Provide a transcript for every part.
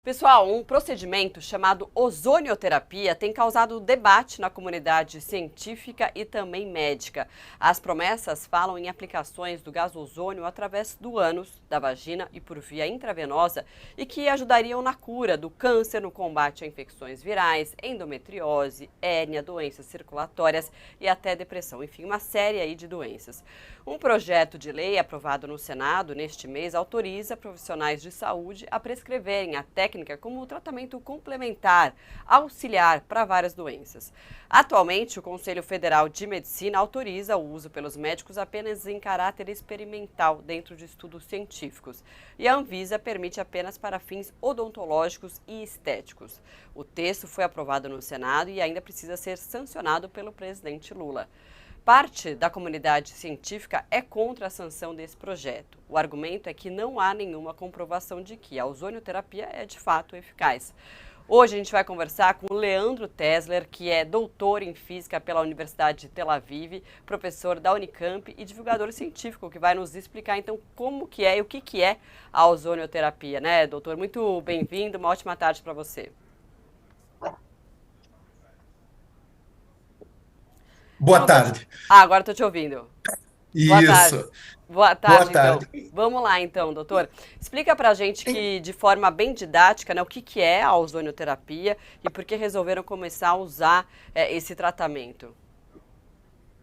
Pessoal, um procedimento chamado ozonioterapia tem causado debate na comunidade científica e também médica. As promessas falam em aplicações do gás ozônio através do ânus, da vagina e por via intravenosa e que ajudariam na cura do câncer, no combate a infecções virais, endometriose, hérnia, doenças circulatórias e até depressão. Enfim, uma série aí de doenças. Um projeto de lei aprovado no Senado neste mês autoriza profissionais de saúde a prescreverem a técnica como um tratamento complementar, auxiliar para várias doenças. Atualmente, o Conselho Federal de Medicina autoriza o uso pelos médicos apenas em caráter experimental dentro de estudos científicos. E a Anvisa permite apenas para fins odontológicos e estéticos. O texto foi aprovado no Senado e ainda precisa ser sancionado pelo presidente Lula. Parte da comunidade científica é contra a sanção desse projeto. O argumento é que não há nenhuma comprovação de que a ozonioterapia é de fato eficaz. Hoje a gente vai conversar com o Leandro Tesler, que é doutor em física pela Universidade de Tel Aviv, professor da Unicamp e divulgador científico, que vai nos explicar então como que é e o que é a ozonioterapia, né, doutor? Muito bem-vindo, uma ótima tarde para você. Boa tarde. Agora estou te ouvindo. Boa tarde. Isso. Boa Boa tarde, então. tarde. Vamos lá, então, doutor. Explica pra gente que, de forma bem didática, né, o que é a ozonioterapia e por que resolveram começar a usar esse tratamento.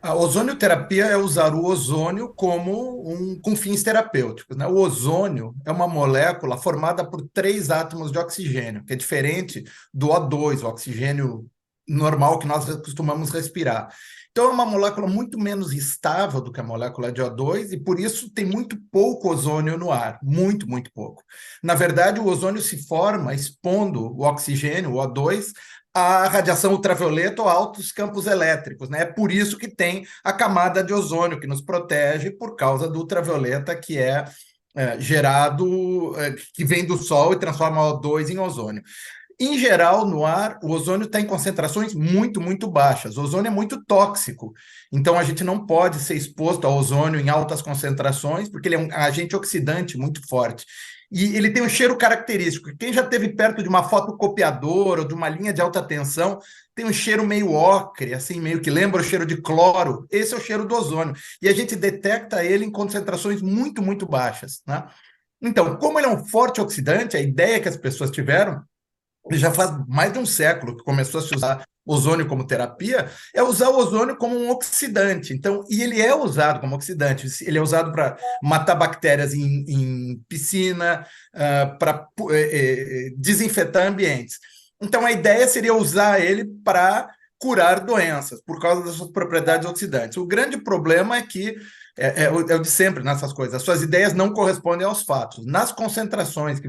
A ozonioterapia é usar o ozônio com fins terapêuticos, né? O ozônio é uma molécula formada por três átomos de oxigênio, que é diferente do O2, o oxigênio normal que nós costumamos respirar. Então, é uma molécula muito menos estável do que a molécula de O2 e, por isso, tem muito pouco ozônio no ar, muito, muito pouco. Na verdade, o ozônio se forma expondo o oxigênio, o O2, a radiação ultravioleta ou altos campos elétricos, né? É por isso que tem a camada de ozônio que nos protege por causa do ultravioleta que é gerado, que vem do Sol e transforma O2 em ozônio. Em geral, no ar, o ozônio está em concentrações muito, muito baixas. O ozônio é muito tóxico, então a gente não pode ser exposto ao ozônio em altas concentrações, porque ele é um agente oxidante muito forte. E ele tem um cheiro característico. Quem já esteve perto de uma fotocopiadora ou de uma linha de alta tensão, tem um cheiro meio ocre, assim, meio que lembra o cheiro de cloro. Esse é o cheiro do ozônio. E a gente detecta ele em concentrações muito, muito baixas, né? Então, como ele é um forte oxidante, a ideia que as pessoas tiveram já faz mais de um século que começou a se usar ozônio como terapia, é usar o ozônio como um oxidante. Então, e ele é usado como oxidante, ele é usado para matar bactérias em piscina, para desinfetar ambientes. Então, a ideia seria usar ele para curar doenças, por causa das suas propriedades oxidantes. O grande problema é que é o de sempre nessas coisas. As suas ideias não correspondem aos fatos. Nas concentrações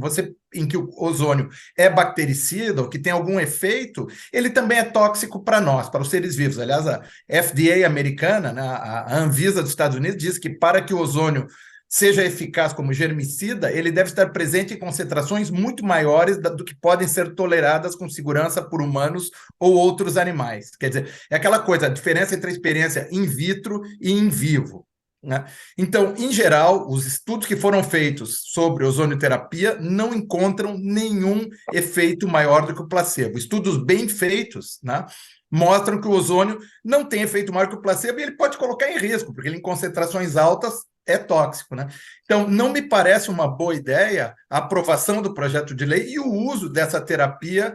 em que o ozônio é bactericida ou que tem algum efeito, ele também é tóxico para nós, para os seres vivos. Aliás, a FDA americana, né, a Anvisa dos Estados Unidos, diz que para que o ozônio seja eficaz como germicida, ele deve estar presente em concentrações muito maiores do que podem ser toleradas com segurança por humanos ou outros animais. Quer dizer, é aquela coisa, a diferença entre a experiência in vitro e in vivo, né? Então, em geral, os estudos que foram feitos sobre ozonioterapia não encontram nenhum efeito maior do que o placebo. Estudos bem feitos, né, mostram que o ozônio não tem efeito maior que o placebo e ele pode colocar em risco, porque ele em concentrações altas é tóxico, né? Então, não me parece uma boa ideia a aprovação do projeto de lei e o uso dessa terapia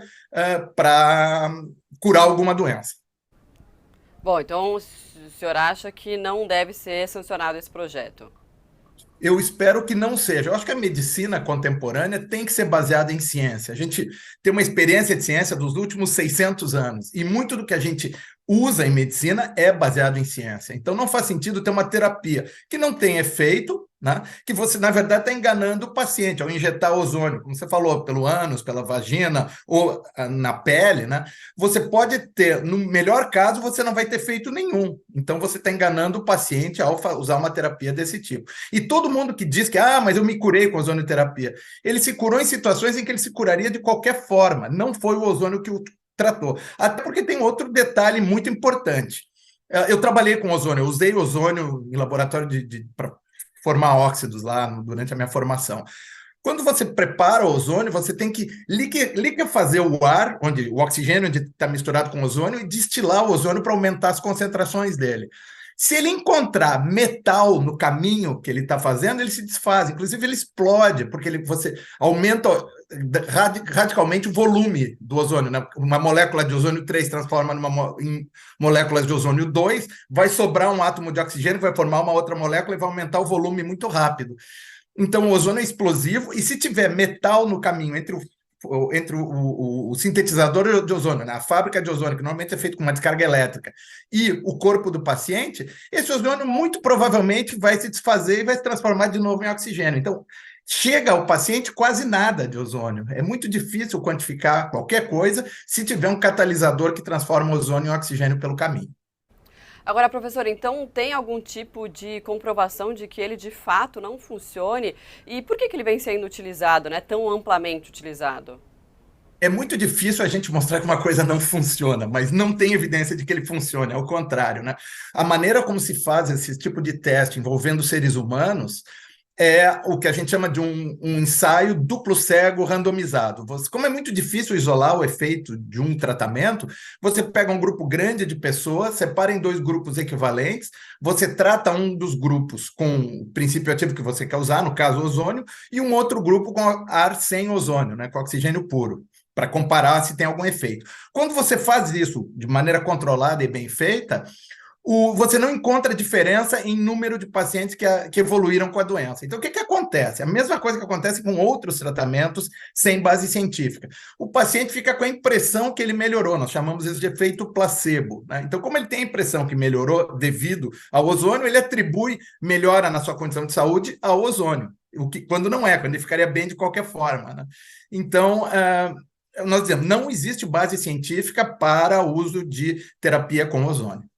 para curar alguma doença. Bom, então o senhor acha que não deve ser sancionado esse projeto? Eu espero que não seja. Eu acho que a medicina contemporânea tem que ser baseada em ciência. A gente tem uma experiência de ciência dos últimos 600 anos, e muito do que a gente usa em medicina é baseado em ciência. Então, não faz sentido ter uma terapia que não tem efeito, né? Que você, na verdade, está enganando o paciente ao injetar ozônio, como você falou, pelo ânus, pela vagina ou na pele, né? Você pode ter, no melhor caso, você não vai ter feito nenhum. Então, você está enganando o paciente ao usar uma terapia desse tipo. E todo mundo que diz que, mas eu me curei com ozonioterapia, ele se curou em situações em que ele se curaria de qualquer forma. Não foi o ozônio que o tratou. Até porque tem outro detalhe muito importante. Eu trabalhei com ozônio, eu usei ozônio em laboratório para formar óxidos lá durante a minha formação. Quando você prepara o ozônio, você tem que liquefazer o ar, onde o oxigênio onde está misturado com o ozônio, e destilar o ozônio para aumentar as concentrações dele. Se ele encontrar metal no caminho que ele está fazendo, ele se desfaz, inclusive ele explode, porque você aumenta radicalmente o volume do ozônio, né? Uma molécula de ozônio 3 transforma em moléculas de ozônio 2, vai sobrar um átomo de oxigênio, vai formar uma outra molécula e vai aumentar o volume muito rápido. Então, o ozônio é explosivo, e se tiver metal no caminho entre o sintetizador de ozônio, né, a fábrica de ozônio, que normalmente é feito com uma descarga elétrica, e o corpo do paciente, esse ozônio muito provavelmente vai se desfazer e vai se transformar de novo em oxigênio. Então, chega ao paciente quase nada de ozônio. É muito difícil quantificar qualquer coisa se tiver um catalisador que transforma o ozônio em oxigênio pelo caminho. Agora, professor, então tem algum tipo de comprovação de que ele de fato não funcione? E por que ele vem sendo utilizado, né, tão amplamente utilizado? É muito difícil a gente mostrar que uma coisa não funciona, mas não tem evidência de que ele funcione, ao contrário, né? A maneira como se faz esse tipo de teste envolvendo seres humanos é o que a gente chama de um ensaio duplo cego randomizado. Como é muito difícil isolar o efeito de um tratamento, você pega um grupo grande de pessoas, separa em dois grupos equivalentes, você trata um dos grupos com o princípio ativo que você quer usar, no caso, ozônio, e um outro grupo com ar sem ozônio, né, com oxigênio puro, para comparar se tem algum efeito. Quando você faz isso de maneira controlada e bem feita, você não encontra diferença em número de pacientes que evoluíram com a doença. Então, o que acontece? A mesma coisa que acontece com outros tratamentos sem base científica. O paciente fica com a impressão que ele melhorou, nós chamamos isso de efeito placebo, né? Então, como ele tem a impressão que melhorou devido ao ozônio, ele atribui melhora na sua condição de saúde ao ozônio, quando não é, quando ele ficaria bem de qualquer forma, né? Então, nós dizemos, não existe base científica para o uso de terapia com ozônio.